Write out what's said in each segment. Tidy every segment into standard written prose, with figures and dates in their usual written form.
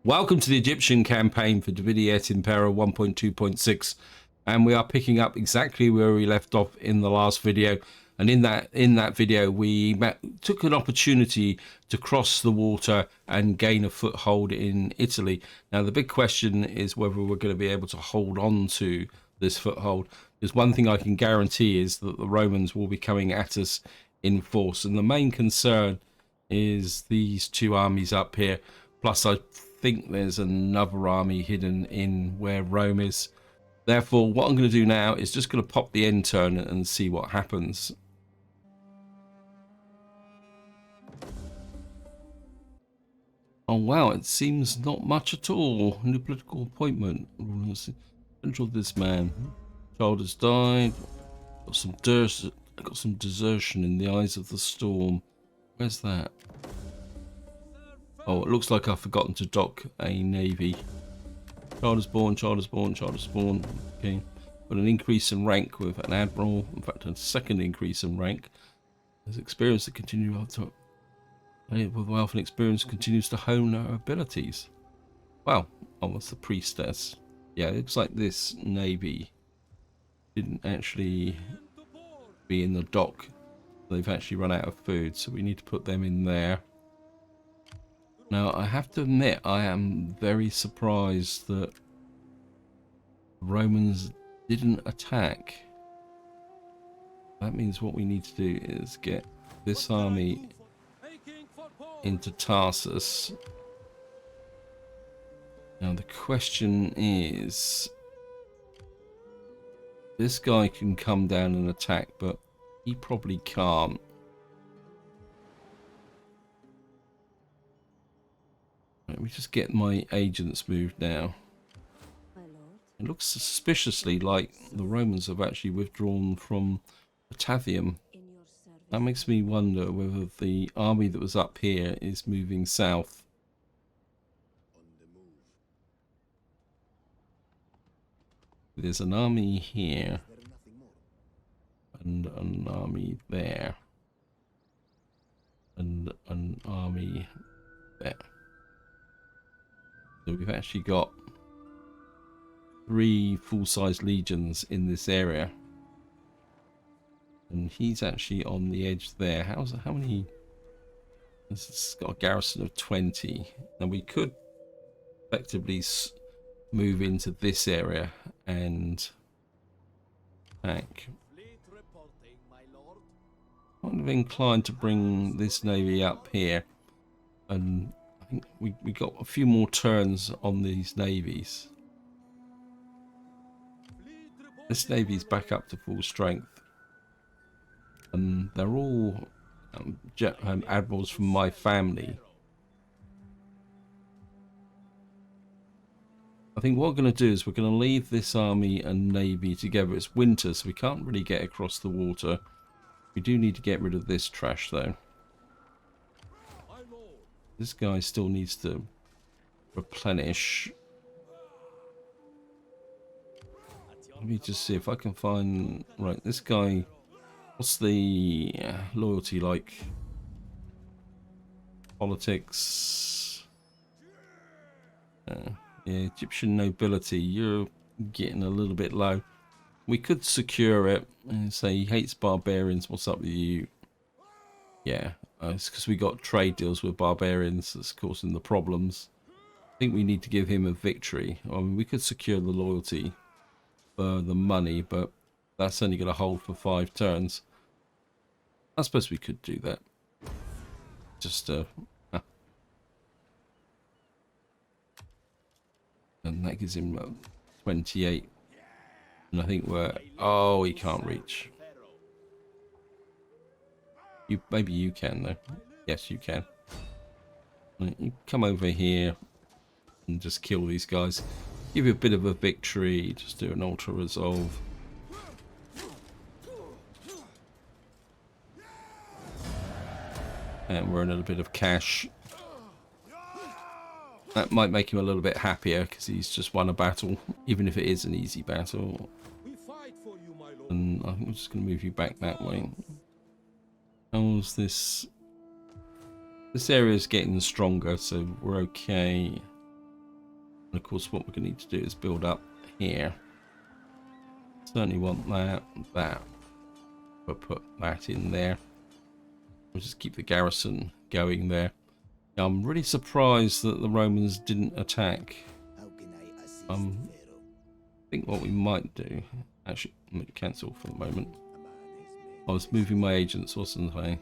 Welcome to the Egyptian campaign for Et Impera 1.2.6, and we are picking up exactly where we left off in the last video. And in that video, we took an opportunity to cross the water and gain a foothold in Italy. Now, the big question is whether we're going to be able to hold on to this foothold. Because one thing I can guarantee is that the Romans will be coming at us in force, and the main concern is these two armies up here. Plus, I think there's another army hidden in where Rome is. Therefore, what I'm going to do now is just going to pop the end turn and see what happens. Oh wow, it seems not much at all. New political appointment. Control this man. Child has died. Got some desertion in the eyes of the storm. Where's that? Oh, it looks like I've forgotten to dock a navy. Child is born, child is born, child is born. Okay. Got an increase in rank with an admiral. In fact, a second increase in rank. There's experience that continues to with wealth and experience continues to hone our abilities. Wow. Oh, that's the priestess. Yeah, it looks like this navy didn't actually be in the dock. They've actually run out of food, so we need to put them in there. Now, I have to admit, I am very surprised that the Romans didn't attack. That means what we need to do is get this army into Tarsus. Now, the question is, this guy can come down and attack, but he probably can't. Let me just get my agents moved now. It looks suspiciously like the Romans have actually withdrawn from Batavium. That makes me wonder whether the army that was up here is moving south. There's an army here and an army there and an army there. So we've actually got 3 full-size legions in this area, and he's actually on the edge there. How many? It's got a garrison of 20. Now we could effectively move into this area and attack. I'm kind of inclined to bring this navy up here, and I think we got a few more turns on these navies. This navy's back up to full strength, and they're all admirals from my family. I think what we're going to do is we're going to leave this army and navy together. It's winter, so we can't really get across the water. We do need to get rid of this trash, though. This guy still needs to replenish. Let me just see if I can find... Right, this guy... What's the loyalty like? Politics. Yeah, Egyptian nobility. You're getting a little bit low. We could secure it and say he hates barbarians. What's up with you? Yeah, it's because we got trade deals with barbarians that's causing the problems. I think we need to give him a victory. I mean, we could secure the loyalty for the money, but that's only going to hold for 5 turns. I suppose we could do that. Just and that gives him 28. And I think we're... Oh, he can't reach. Maybe you can, though. Yes, you can. You come over here and just kill these guys. Give you a bit of a victory. Just do an ultra resolve. And we're in a little bit of cash. That might make him a little bit happier because he's just won a battle, even if it is an easy battle. And I think we're just going to move you back that way. How's this? This area is getting stronger, so we're okay. of course, what we're going to need to do is build up here. Certainly want that. We'll put that in there. We'll just keep the garrison going there. Now, I'm really surprised that the Romans didn't attack. I think what we might do, actually, I'm going to cancel for the moment. I was moving my agents, wasn't I?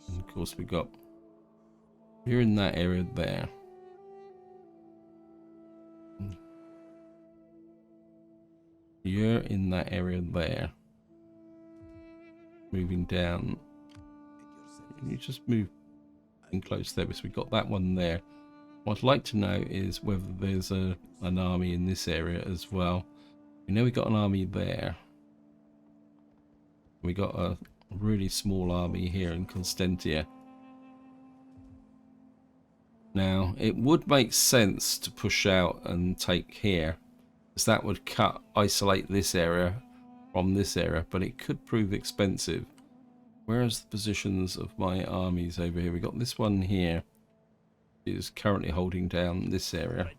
And of course, we got you're in that area there. You're in that area there. Moving down. Can you just move in close there? Because we got that one there. What I'd like to know is whether there's an army in this area as well. We know we got an army there. We got a really small army here in Constantia. Now, it would make sense to push out and take here, because that would isolate this area from this area, but it could prove expensive. Where's the positions of my armies over here? We got this one here, is currently holding down this area.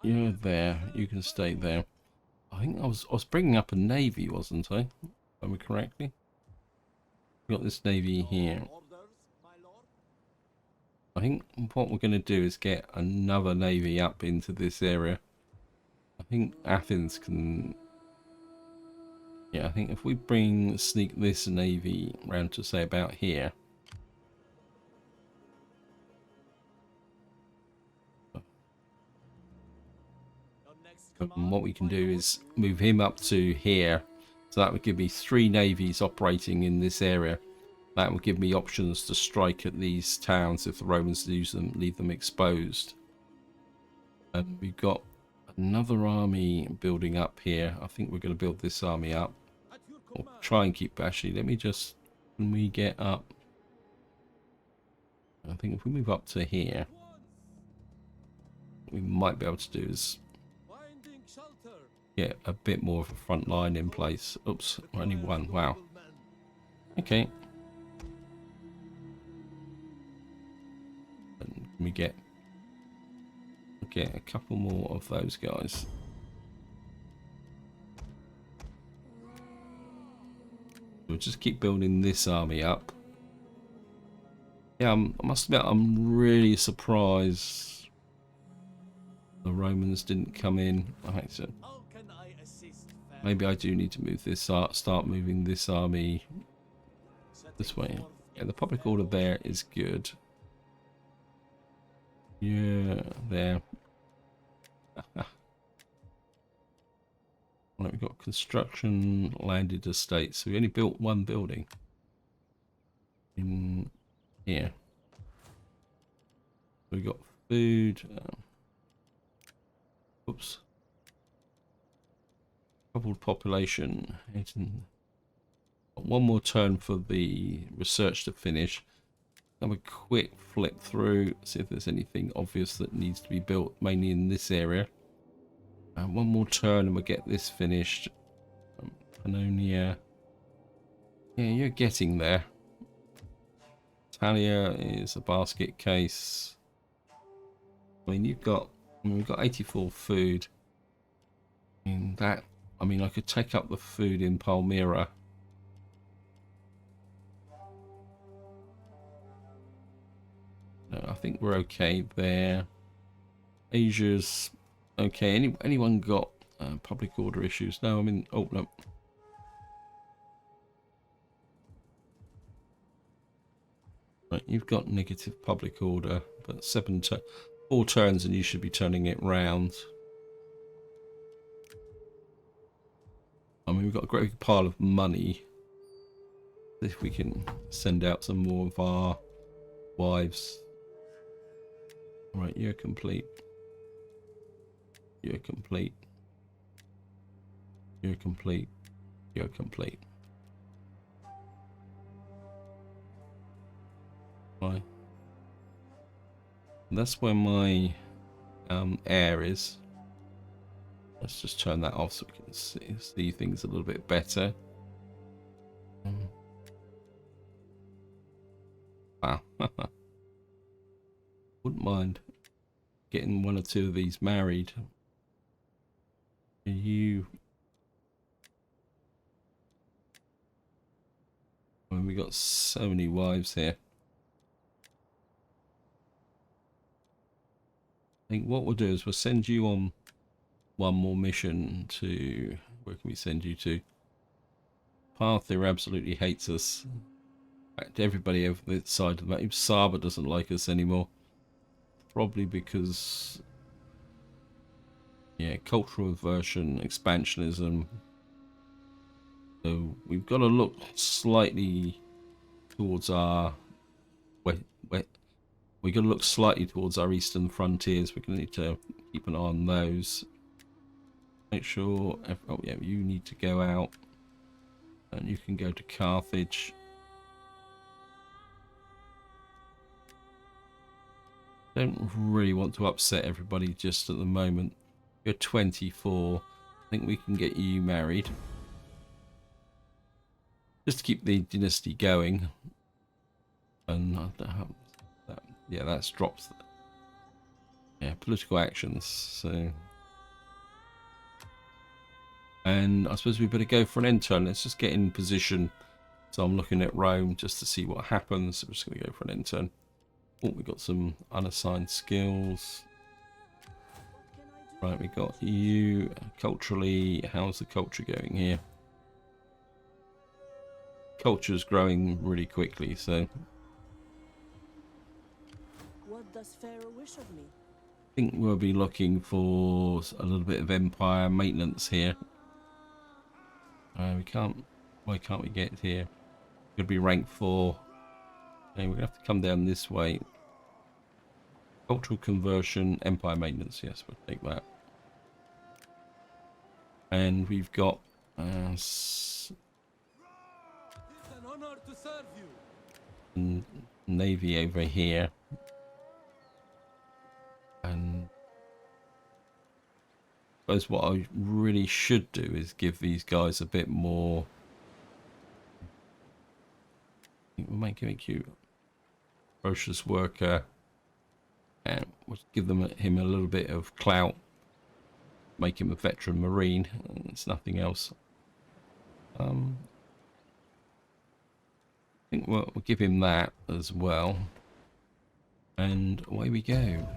You're there. You can stay there. I think I was bringing up a navy, wasn't I? If I remember correctly. We got this navy here. I think what we're going to do is get another navy up into this area. I think Athens can. Yeah, I think if we sneak this navy round to say about here. And what we can do is move him up to here. So that would give me 3 navies operating in this area. That would give me options to strike at these towns if the Romans leave them exposed. And we've got another army building up here. I think we're going to build this army up. Or try and keep, actually, let me just, when we get up, I think if we move up to here, what we might be able to do is get a bit more of a front line in place. Oops, only one, wow. Okay. And we get a couple more of those guys. We'll just keep building this army up. Yeah, I must admit, I'm really surprised the Romans didn't come in. So maybe I do need to move this, start moving this army this way. Yeah, the public order there is good. Yeah, there. Right, we've got construction, landed estates. So we only built one building in here. We've got food. Oops. Coupled population. One more turn for the research to finish. Have a quick flip through, see if there's anything obvious that needs to be built, mainly in this area. One more turn and we'll get this finished. Pannonia. Yeah, you're getting there. Italia is a basket case. I mean, we've got 84 food. I mean, I could take up the food in Palmyra. No, I think we're okay there. Asia's okay. Anyone got public order issues? No, I mean, oh no. Right, you've got negative public order, but 4 turns and you should be turning it round. I mean, we've got a great big pile of money. If we can send out some more of our wives. Right, you're complete. You're complete. You're complete. You're complete. Right. And that's where my air is. Let's just turn that off so we can see things a little bit better. wouldn't mind getting one or two of these married. You... Well, we got so many wives here. I think what we'll do is we'll send you on one more mission to... Where can we send you to? Parther absolutely hates us. In fact, everybody over the side of the map. Saba doesn't like us anymore. Probably because... Yeah, cultural aversion, expansionism. So we've got to look slightly towards our... We've got to look slightly towards our eastern frontiers. We're going to need to keep an eye on those. Make sure... Oh yeah, you need to go out. And you can go to Carthage. Don't really want to upset everybody just at the moment. You're 24. I think we can get you married. Just to keep the dynasty going. And yeah, that's dropped. Yeah, political actions. So, and I suppose we better go for an intern. Let's just get in position. So I'm looking at Rome just to see what happens. We're just going to go for an intern. Oh, we got some unassigned skills. Right, we got you culturally. How's the culture going here? Culture's growing really quickly, so. What does Pharaoh wish of me? I think we'll be looking for a little bit of empire maintenance here. We can't. Why can't we get here? Could be rank 4. Okay, we're gonna have to come down this way. Cultural conversion, empire maintenance. Yes, we'll take that. And we've got It's an honor to serve you. navy over here. And I suppose what I really should do is give these guys a bit more. We might give you ferocious worker, and we'll give him a little bit of clout. Make him a veteran marine. It's nothing else. I think we'll give him that as well, and away we go.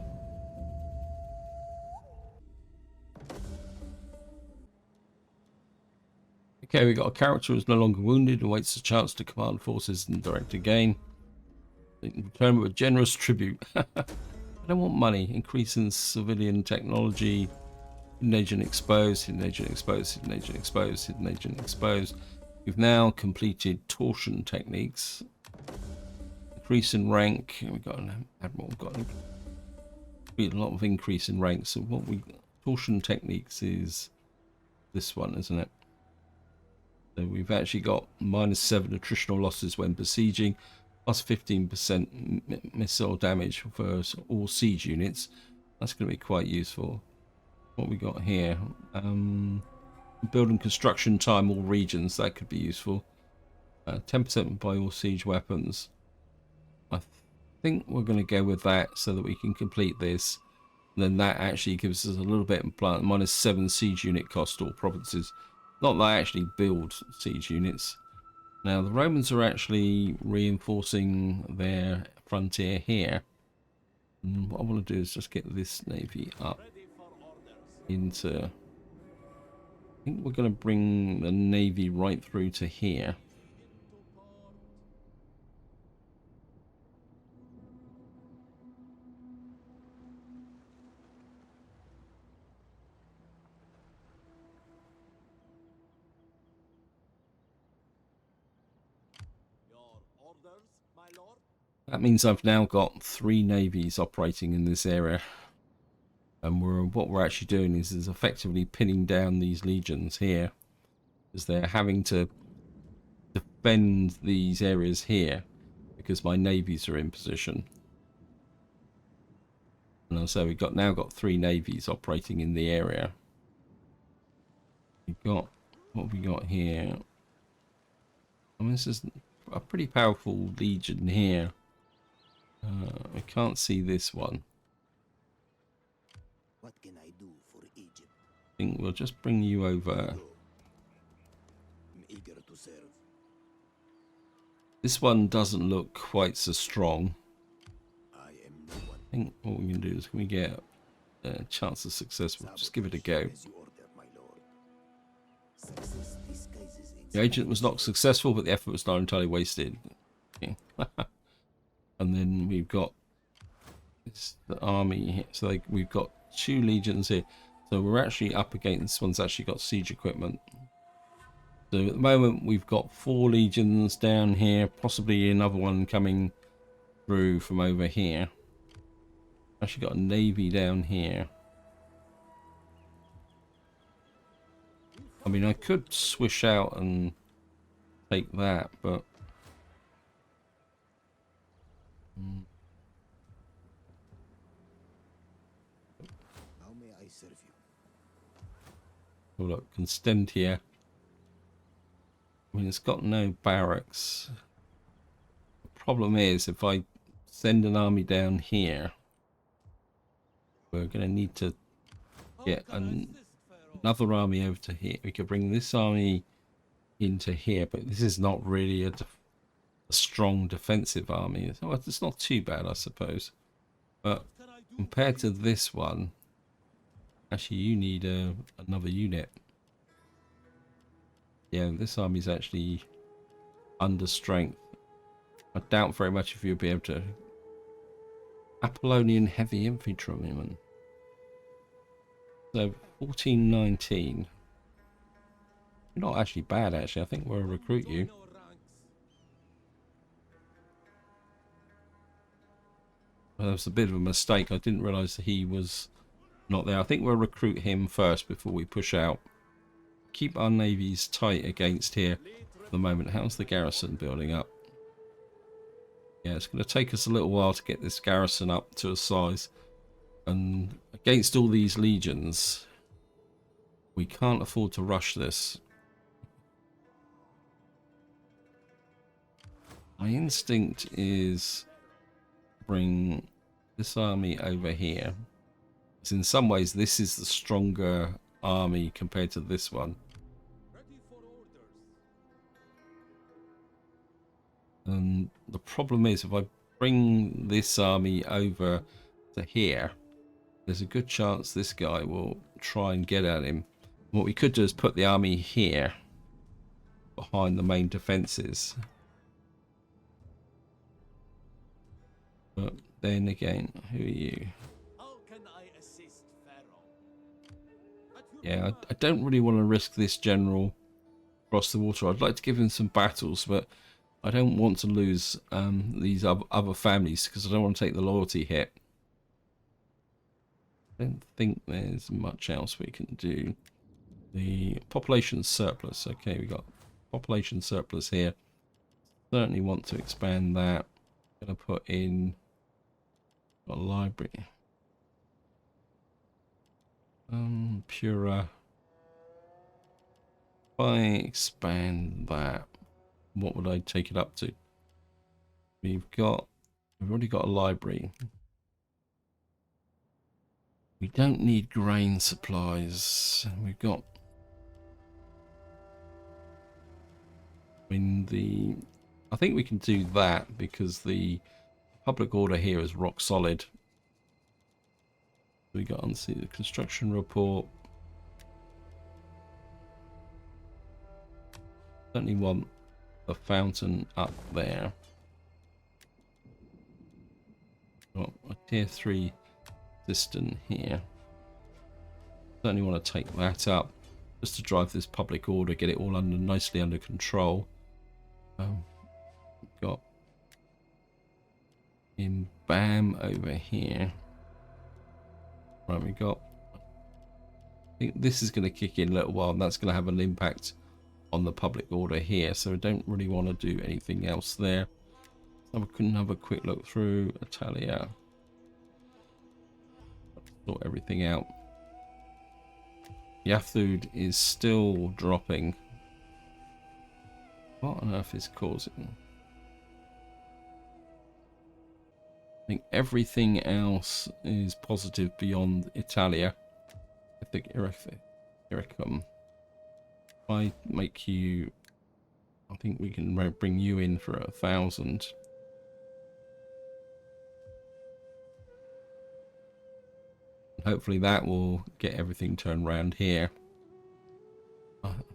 Okay, we got a character who's no longer wounded and waits a chance to command forces and direct again. In return with a generous tribute. I don't want money. Increase in civilian technology. Hidden agent exposed, hidden agent exposed, hidden agent exposed, hidden agent exposed. We've now completed torsion techniques. Increase in rank. We've got an admiral. We've got a lot of increase in rank. So what we torsion techniques is this one, isn't it? So we've actually got -7 attritional losses when besieging, plus 15% missile damage for all siege units. That's going to be quite useful. What we got here? Building construction time all regions. That could be useful. 10% by all siege weapons. I think we're going to go with that so that we can complete this. And then that actually gives us a little bit of -7 siege unit cost all provinces. Not that I actually build siege units. Now the Romans are actually reinforcing their frontier here. And what I want to do is just get this navy up into... I think we're going to bring the navy right through to here. That means I've now got 3 navies operating in this area. And what we're actually doing is effectively pinning down these legions here. Because they're having to defend these areas here. Because my navies are in position. And so we've now got 3 navies operating in the area. We've got... What have we got here? I mean, this is a pretty powerful legion here. I can't see this one. think we'll just bring you over. I'm eager to serve. This one doesn't look quite so strong. I am no one. I think what we can do is, can we get a chance of success? We'll just give it a go. As you order, my lord. Success disguises The agent was not successful, but the effort was not entirely wasted. Okay. And then we've got the army here. So we've got 2 legions here. So we're actually up against, this one's actually got siege equipment. So at the moment we've got 4 legions down here, possibly another one coming through from over here. Actually got a navy down here. I mean, I could swish out and take that, but How may I serve you? oh look, Constantia. I mean, it's got no barracks. The problem is, if I send an army down here, we're going to need to get another army over to here. We could bring this army into here, but this is not really a strong defensive army. Well, it's not too bad, I suppose. But compared to this one, actually, you need another unit. Yeah, this army's actually under strength. I doubt very much if you'll be able to. Apollonian heavy infantryman. So 1419. You're not actually bad, actually. I think we'll recruit you. Well, that was a bit of a mistake. I didn't realise that he was not there. I think we'll recruit him first before we push out. Keep our navies tight against here for the moment. How's the garrison building up? Yeah, it's going to take us a little while to get this garrison up to a size. And against all these legions, we can't afford to rush this. My instinct is bring this army over here. Because in some ways, this is the stronger army compared to this one. Ready for orders. And the problem is, if I bring this army over to here, there's a good chance this guy will try and get at him. What we could do is put the army here behind the main defenses. But then again, who are you? How can I assist Pharaoh? Yeah, I don't really want to risk this general across the water. I'd like to give him some battles, but I don't want to lose these other families because I don't want to take the loyalty hit. I don't think there's much else we can do. The population surplus. Okay, we got population surplus here. Certainly want to expand that. Gonna put in a library. Pura. If I expand that, what would I take it up to? We've already got a library. We don't need grain supplies. We've got I think we can do that because the public order here is rock solid. We got on see the construction report. Certainly want a fountain up there. Got a tier 3 cistern here. Certainly want to take that up just to drive this public order, get it all nicely under control. Got in BAM over here. Right, we got. I think this is going to kick in a little while, and that's going to have an impact on the public order here. So I don't really want to do anything else there. So we couldn't have a quick look through Italia. Sort everything out. Yathud is still dropping. What on earth is causing? I think everything else is positive beyond Italia. I think Here I come. If I make you... I think we can bring you in for 1,000. Hopefully that will get everything turned around here.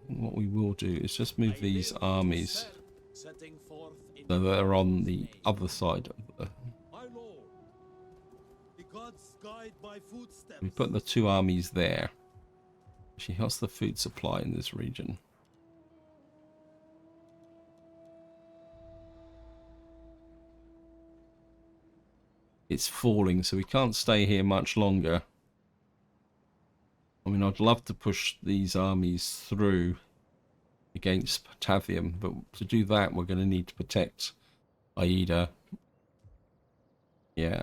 What we will do is just move these armies so that they're on the other side of the... We put the 2 armies there. Actually, how's the food supply in this region? It's falling, so we can't stay here much longer. I mean, I'd love to push these armies through against Batavium, but to do that, we're going to need to protect Aida. Yeah,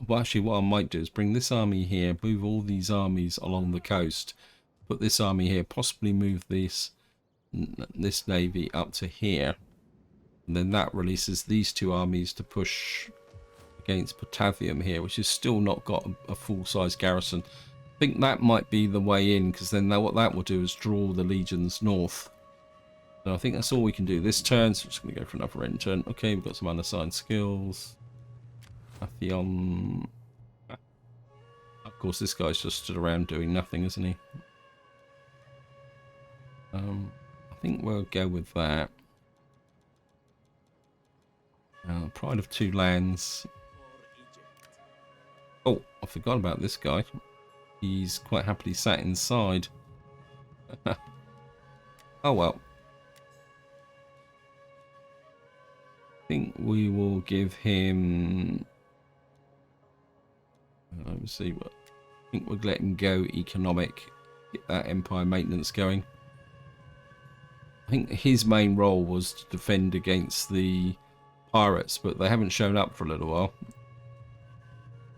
well, actually, what I might do is bring this army here, move all these armies along the coast, put this army here, possibly move this navy up to here, and then that releases these 2 armies to push against Batavium here, which has still not got a full-size garrison. I think that might be the way in, because then what that will do is draw the legions north. So I think that's all we can do this turn, so I'm just going to go for another end turn. Okay, we've got some unassigned skills. Atheon. Of course, this guy's just stood around doing nothing, isn't he? I think we'll go with that. Pride of 2 lands. Oh, I forgot about this guy. He's quite happily sat inside. Oh well. I think we will give him... Let me see what... I think we'll let him go economic. Get that empire maintenance going. I think his main role was to defend against the pirates, but they haven't shown up for a little while.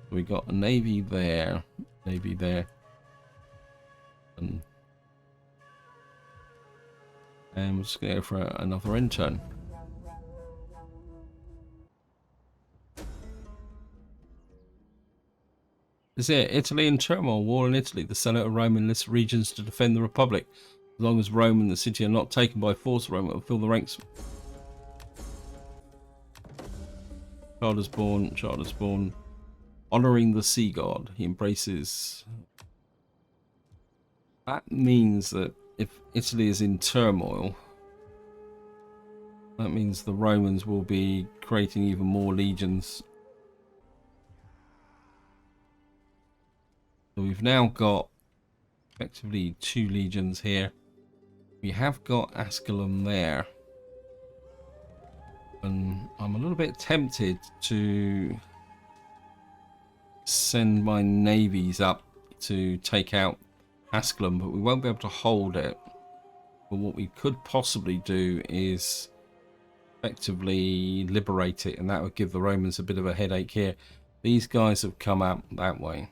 We got a navy there, and we're just going to go for another end turn. Is it Italy in turmoil? War in Italy. The Senate of Rome enlists regions to defend the Republic. As long as Rome and the city are not taken by force, Rome will fill the ranks. Child is born. Honoring the sea god. He embraces... That means that if Italy is in turmoil, that means the Romans will be creating even more legions. So we've now got effectively 2 legions here. We have got Asculum there. And I'm a little bit tempted to send my navies up to take out Asculum, but we won't be able to hold it. But what we could possibly do is effectively liberate it, and that would give the Romans a bit of a headache here. These guys have come out that way.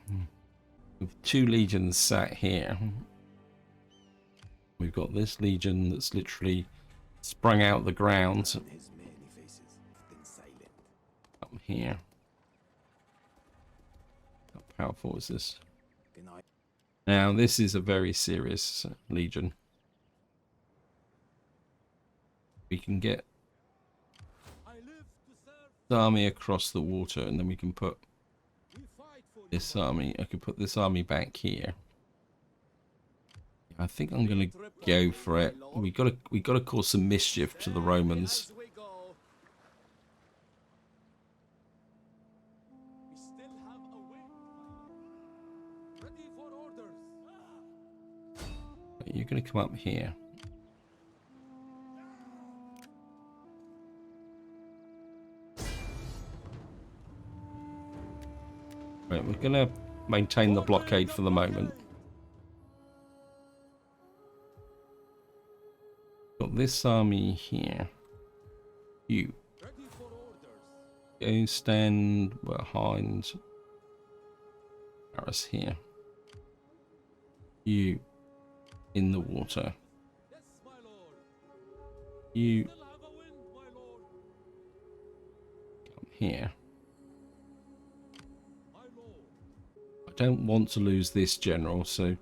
With 2 legions sat here. We've got this legion that's literally sprung out the ground. Up here. How powerful is this? Now, this is a very serious legion. We can get the army across the water, and then we can put this army. I could put this army back here. I think I'm going to go for it. We got to cause some mischief to the Romans. You're going to come up here. Right, we're going to maintain the blockade for the moment. Got this army here. You go stand behind Paris here. You in the water. You come here. I don't want to lose this general, so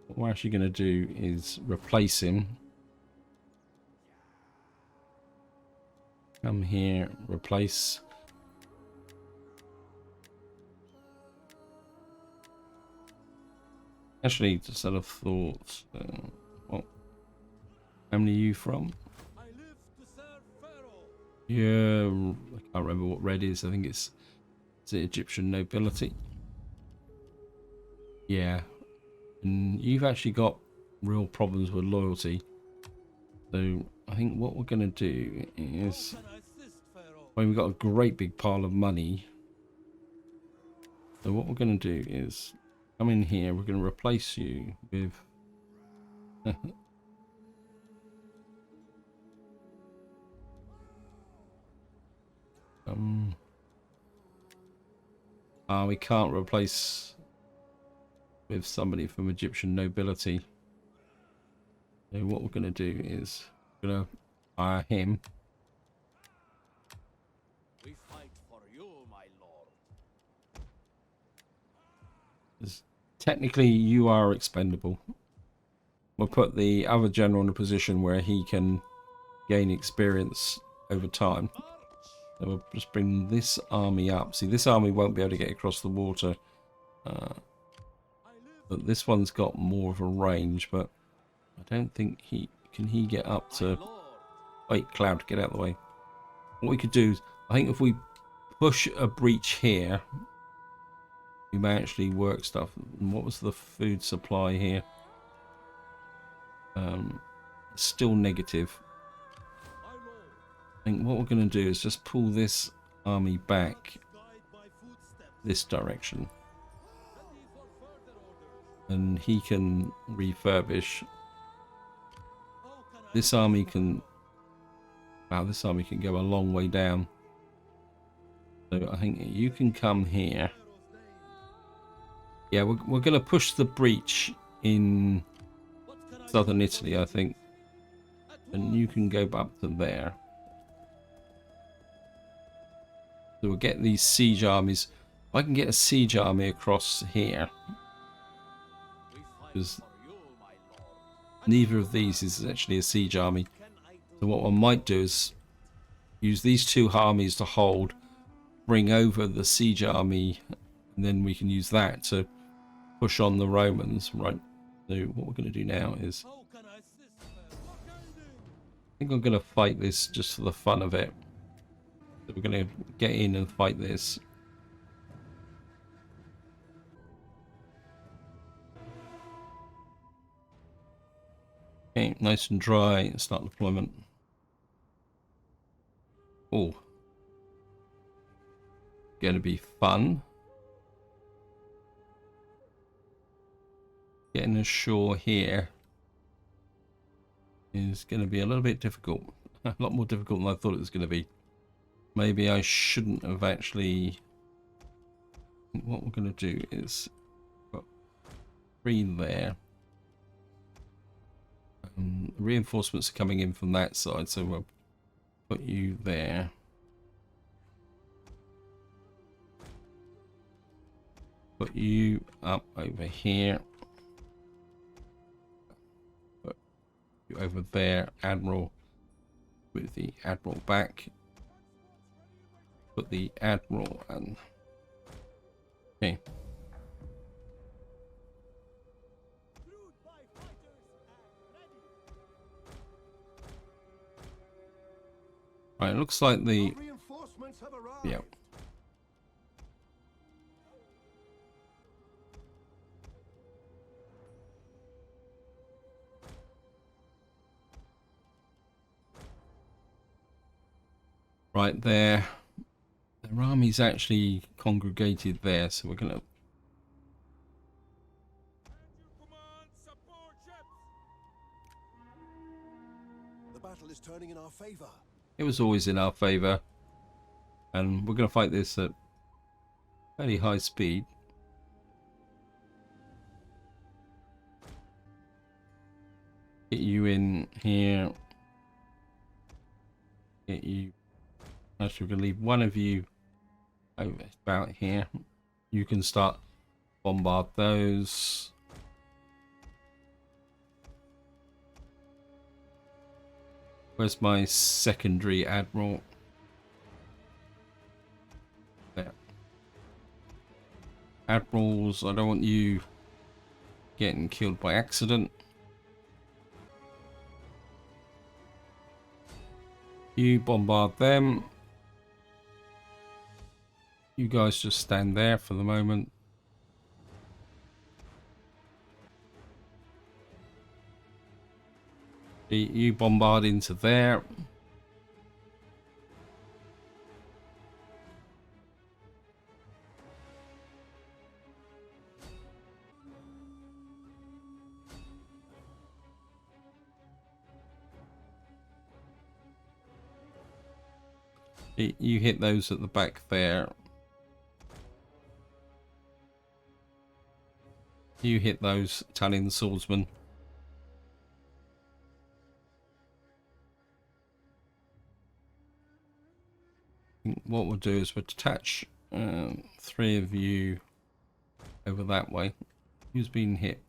What we're actually going to do is replace him. Come here, replace. Actually, just out of thought, what? How many are you from? I live to serve Pharaoh. Yeah, I can't remember what red is. I think it's the Egyptian nobility. Yeah, and you've actually got real problems with loyalty. So I think what we're going to do is, Can I assist Pharaoh? well, we've got a great big pile of money. So what we're going to do is come in here. We're going to replace you with. We can't replace with somebody from Egyptian nobility. So what we're going to do is we're going to hire him. We fight for you, my lord. 'Cause technically, you are expendable. We'll put the other general in a position where he can gain experience over time. So we'll just bring this army up. See, this army won't be able to get across the water. But this one's got more of a range, but I don't think he... Can he get up to... Wait, Cloud, get out of the way. What we could do is, I think if we push a breach here, we may actually work stuff. And what was the food supply here? Still negative. I think what we're going to do is just pull this army back this direction. And he can refurbish. This army can... Wow, this army can go a long way down. So I think you can come here. Yeah, we're going to push the breach in southern Italy, I think. And you can go up to there. So we'll get these siege armies. I can get a siege army across here. Because neither of these is actually a siege army. So what I might do is use these two armies to hold, bring over the siege army, and then we can use that to push on the Romans. Right. So what we're going to do now is, I think I'm going to fight this just for the fun of it. So we're going to get in and fight this. Okay, nice and dry. Start deployment. Oh, going to be fun. Getting ashore here is going to be a little bit difficult. A lot more difficult than I thought it was going to be. Maybe I shouldn't have actually... What we're going to do is put 3 there. Reinforcements are coming in from that side, so we'll put you there. Put you up over here. Put you over there, Admiral, with the Admiral back. Put the Admiral and... Okay. Right, it looks like the... Yeah. Right there. Their army's actually congregated there, so we're going to... The battle is turning in our favor. It was always in our favor, and we're going to fight this at fairly high speed. Get you in here. Get you... Actually, we're going to leave one of you over about here. You can start bombard those. Where's my secondary admiral? There. Admirals, I don't want you getting killed by accident. You bombard them. You guys just stand there for the moment. You bombard into there. You hit those at the back there. You hit those Italian swordsmen. What we'll do is we'll detach 3 of you over that way. Who's been hit?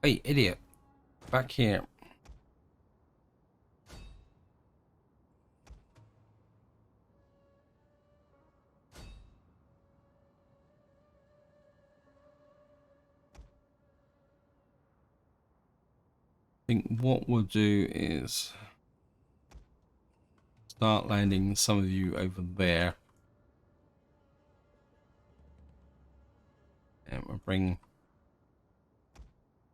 Hey, idiot! Back here. I think what we'll do is start landing some of you over there. And we'll bring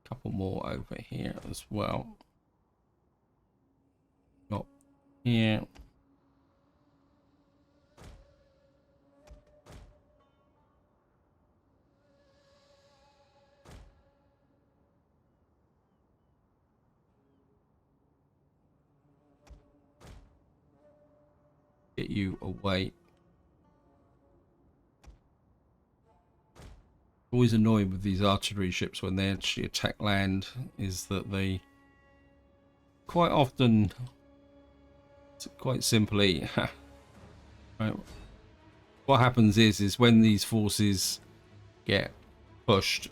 a couple more over here as well. Got here. Get you away. Always annoying with these artillery ships when they actually attack land is that they quite often, quite simply, right, what happens is when these forces get pushed,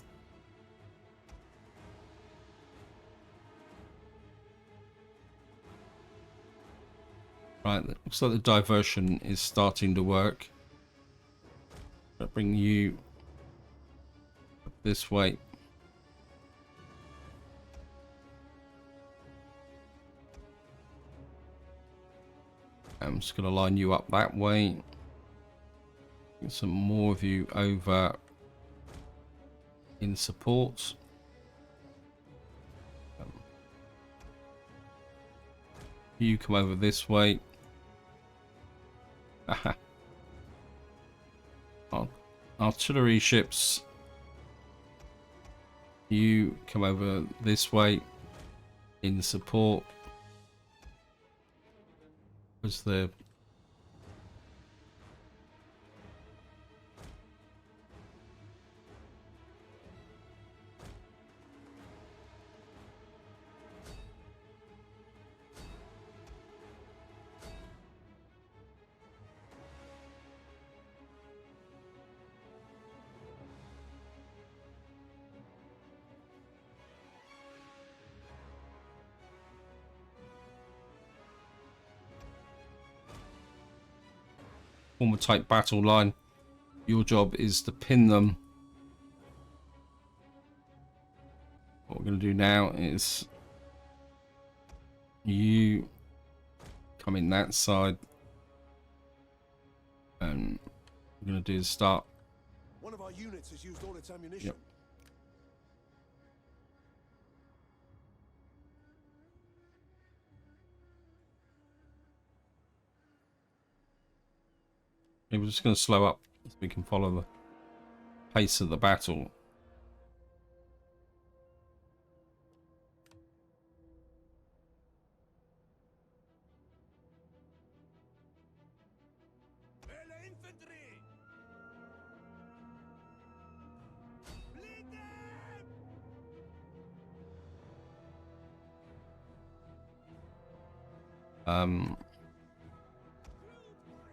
right, looks like the diversion is starting to work. I'll bring you this way. I'm just going to line you up that way. Get some more of you over in support. You come over this way. Aha. Artillery ships. You come over this way in support. Where's the... form a tight battle line. Your job is to pin them. What we're going to do now is you come in that side, and what we're going to do is start. One of our units has used all its ammunition. Yep. We're just going to slow up so we can follow the pace of the battle.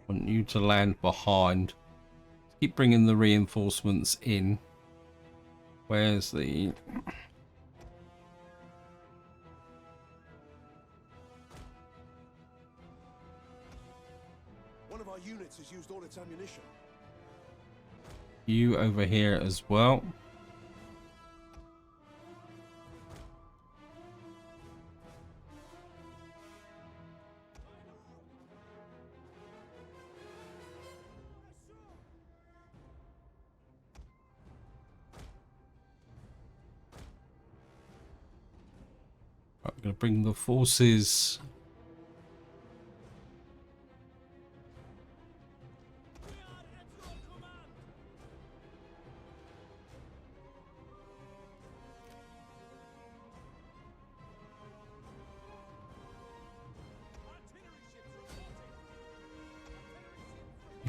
Want you to land behind. Keep bringing the reinforcements in. Where's the... One of our units has used all its ammunition. You over here as well. Right, I'm going to bring the forces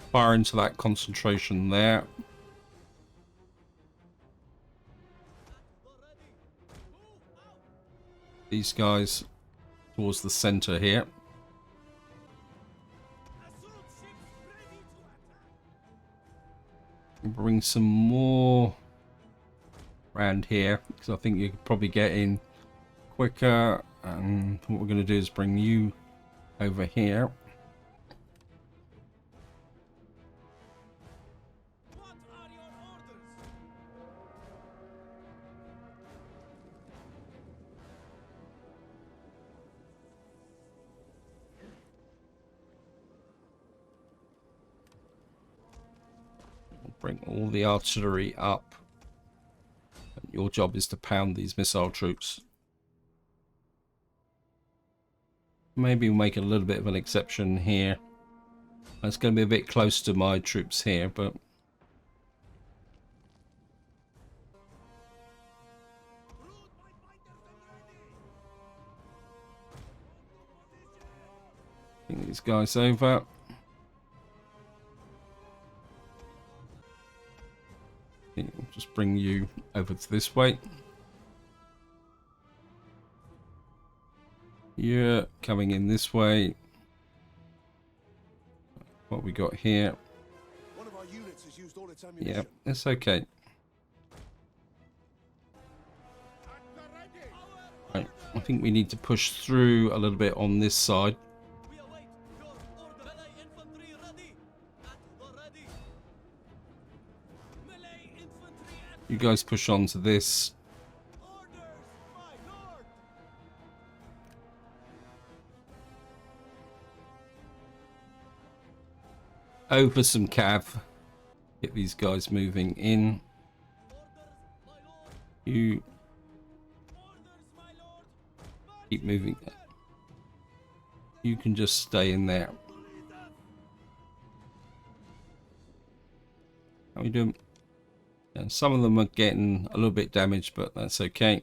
fire into that concentration there. These guys towards the center here. Bring some more around here because I think you could probably get in quicker. And what we're going to do is bring you over here. Bring all the artillery up. And your job is to pound these missile troops. Maybe we'll make a little bit of an exception here. It's going to be a bit close to my troops here, but bring these guys over. Just bring you over to this way. You're coming in this way. What we got here? One of our units has used all its ammunition. Yeah, it's okay. Right, I think we need to push through a little bit on this side. You guys push on to this. Over some cav. Get these guys moving in. You keep moving. You can just stay in there. How are we doing? And some of them are getting a little bit damaged, but that's okay.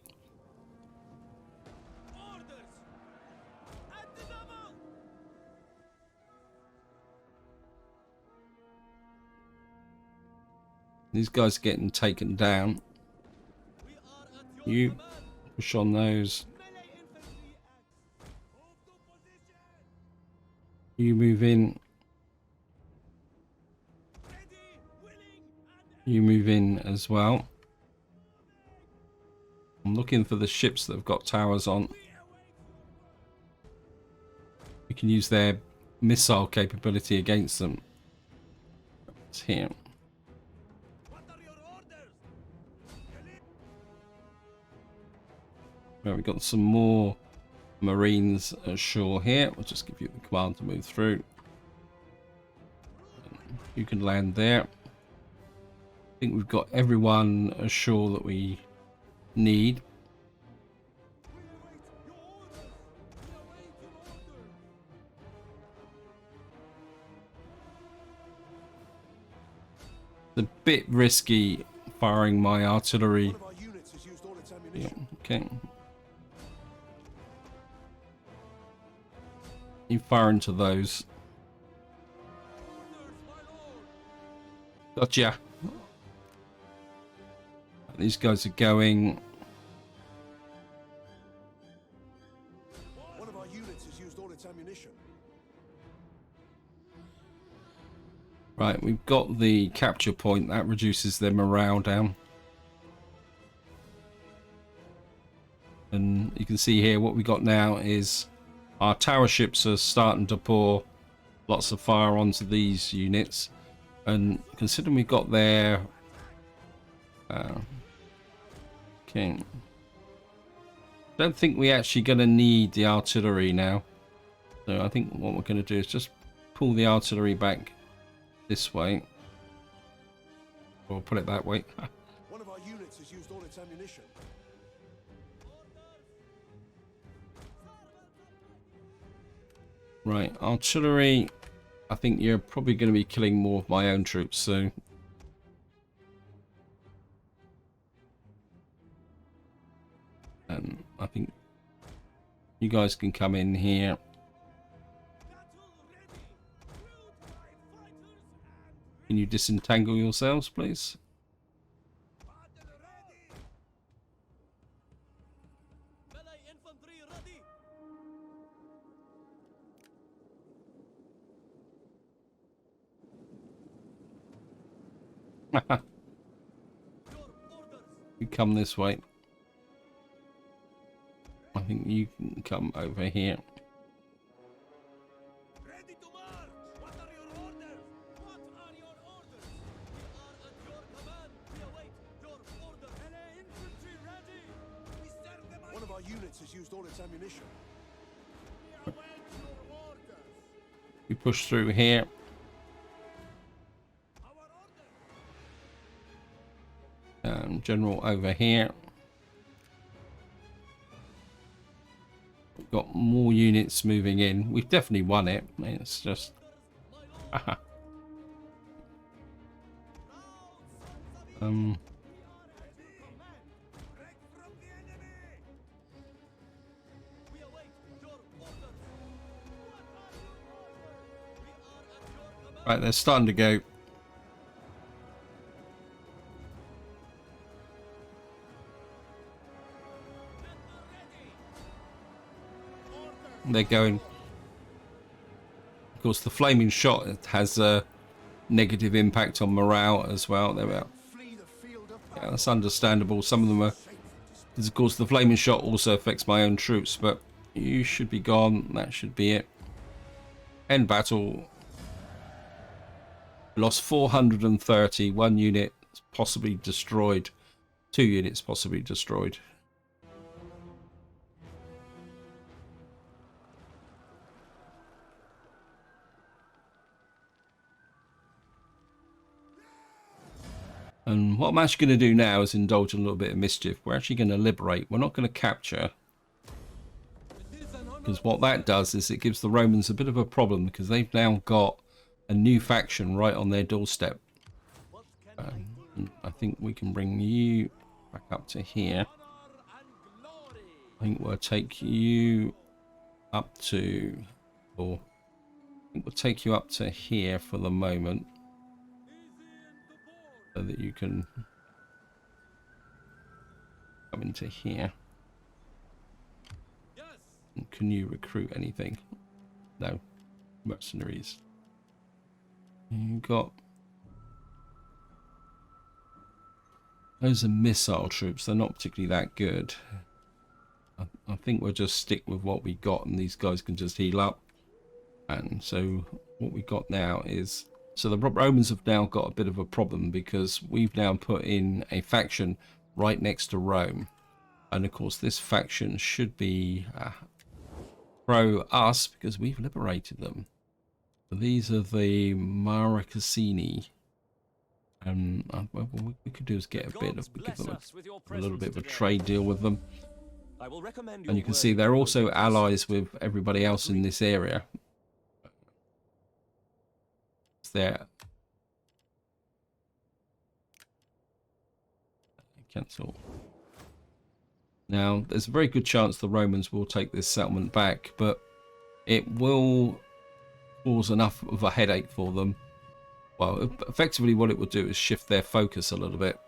These guys are getting taken down. You push on those. You move in. You move in as well. I'm looking for the ships that have got towers on. We can use their missile capability against them. It's here. Well, we've got some more Marines ashore here. We'll just give you the command to move through. You can land there. I think we've got everyone ashore that we need. It's a bit risky firing my artillery. Yeah, okay. You fire into those. Gotcha. These guys are going. One of our units has used all its ammunition. Right, we've got the capture point. That reduces their morale down. And you can see here what we got now is our tower ships are starting to pour lots of fire onto these units. And considering we've got their king, don't think we're actually going to need the artillery now. So I think what we're going to do is just pull the artillery back this way, or put it that way. One of our units has used all its ammunition. Right, artillery. I think you're probably going to be killing more of my own troops soon. And I think you guys can come in here. Can you disentangle yourselves, please? You come this way. I think you can come over here. Ready to march! What are your orders? What are your orders? We are at your command. We await your orders. Melee infantry ready! We serve them. One of our units has used all its ammunition. We await your orders. We push through here. General over here. We've got more units moving in. We've definitely won it. It's just right, they're starting to go. They're going. Of course, the flaming shot has a negative impact on morale as well. There we are. Yeah, that's understandable. Some of them are, because of course the flaming shot also affects my own troops, but you should be gone. That should be it. End battle. Lost 430. 1 unit possibly destroyed. 2 units possibly destroyed. And what I'm actually going to do now is indulge in a little bit of mischief. We're actually going to liberate. We're not going to capture. Because what that does is it gives the Romans a bit of a problem, because they've now got a new faction right on their doorstep. I think we can bring you back up to here. I think we'll take you up to, or I think we'll take you up to here for the moment, so that you can come into here. Can you recruit anything? No. Mercenaries. You got those are missile troops. They're not particularly that good. I think we'll just stick with what we got, and these guys can just heal up. And so what we got now is, so the Romans have now got a bit of a problem, because we've now put in a faction right next to Rome. And of course this faction should be pro us, because we've liberated them. So these are the Maracasini. And what we could do is get a bit of, give them a little bit of a trade deal with them. And you can see they're also allies with everybody else in this area. It's there. Cancel. Now, there's a very good chance the Romans will take this settlement back, but it will cause enough of a headache for them. Well, effectively what it will do is shift their focus a little bit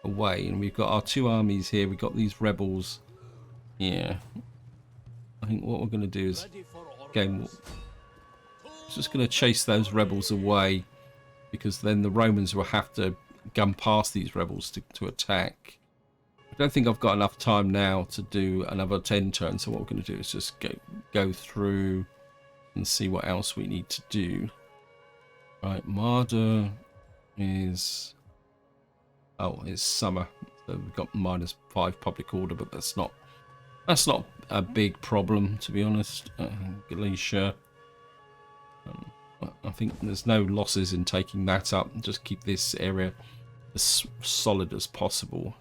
away. And we've got our 2 armies here. We've got these rebels here. I think what we're going to do is, again, we're just going to chase those rebels away, because then the Romans will have to gun past these rebels to attack. I don't think I've got enough time now to do another 10 turns, so what we're going to do is just go through and see what else we need to do. Right, Marder is... Oh, it's summer. So we've got -5 public order, but that's not a big problem, to be honest. Galicia. I think there's no losses in taking that up. Just keep this area as solid as possible.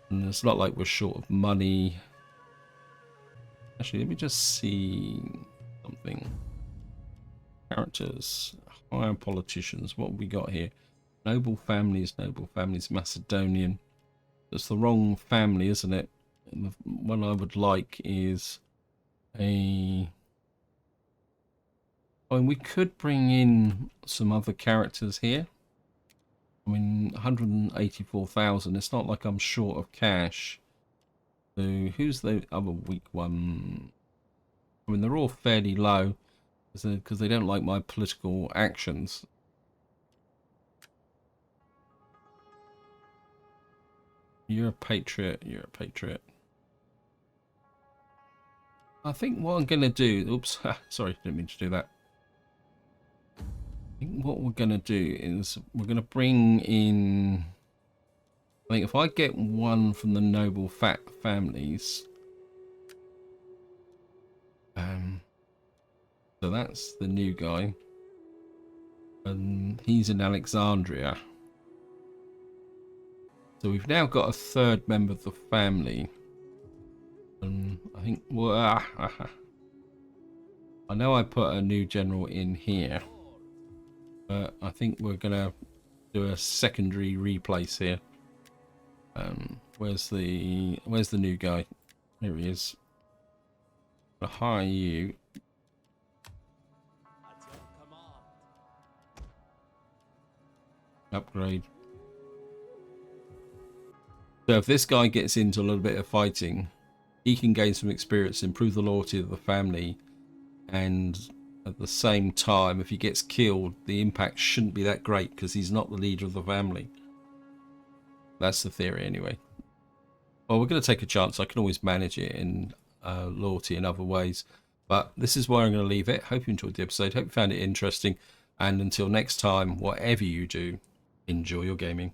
And it's not like we're short of money. Actually, let me just see something. Characters, higher politicians. What have we got here? Noble families, Macedonian. That's the wrong family, isn't it? And the one I would like is a... I mean, we could bring in some other characters here. I mean, 184,000. It's not like I'm short of cash. So who's the other weak one? I mean, they're all fairly low because they don't like my political actions. You're a patriot. You're a patriot. I think what I'm going to do... Oops. Sorry, didn't mean to do that. I think what we're going to do is we're going to bring in... I think if I get one from the noble fat families... so that's the new guy. And he's in Alexandria. So we've now got a third member of the family. And I think... Well, I know I put a new general in here. But I think we're going to do a secondary replace here. Where's the new guy? Here he is. I'll hire you. Upgrade. So if this guy gets into a little bit of fighting, he can gain some experience, improve the loyalty of the family, and at the same time, if he gets killed, the impact shouldn't be that great because he's not the leader of the family. That's the theory anyway. Well, we're going to take a chance. I can always manage it in loyalty in other ways. But this is where I'm going to leave it. Hope you enjoyed the episode. Hope you found it interesting. And until next time, whatever you do, enjoy your gaming.